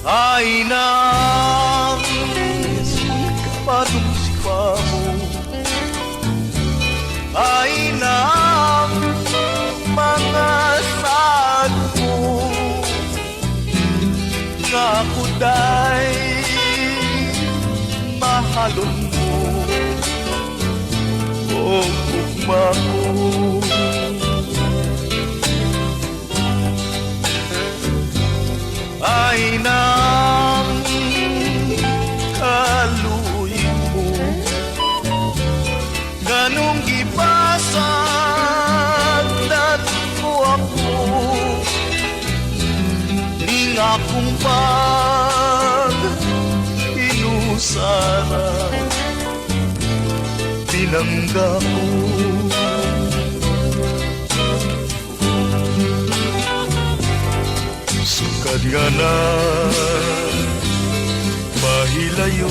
ay nang panumpa mo, ay nang mga sad mo, nga kuday mahalon mo o ugma ko. Ay nang kaluy mo, ganong gipasag mo ako, ning akong pag-inusara, binangga ko. Sukad nga na mahilayo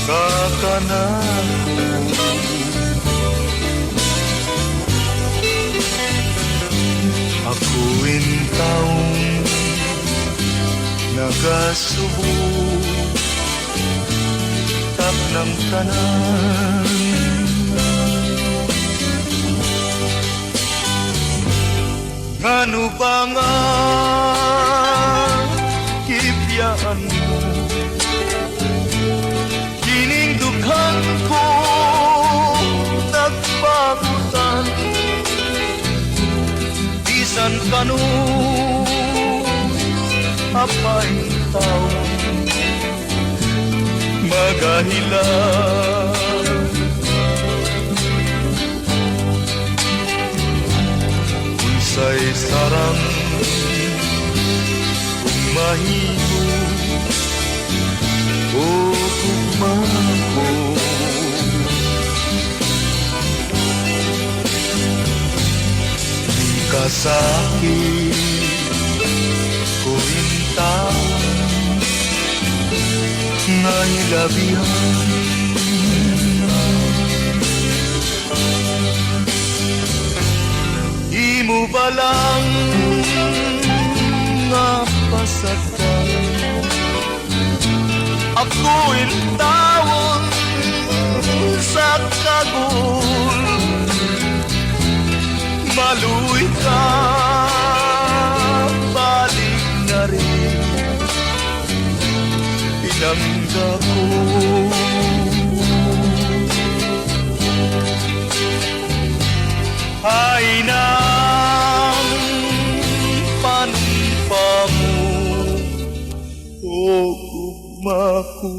kakanako, akuin taong nagasubo tak ng tanan. Ngano ba nga kipyaan mo, kining dughan ko nagpagutan, bisan kanu apay tao magahilang. Say sarang kung mahimo o kumako, di ka sa'kin kurintawan nga'y labihan. Imo ba lang nga pasagdan, ako'y tawon sa kagul, maluwi ka balik na rin, pinangga ko. Ay nang panumpa mo o ugma ko.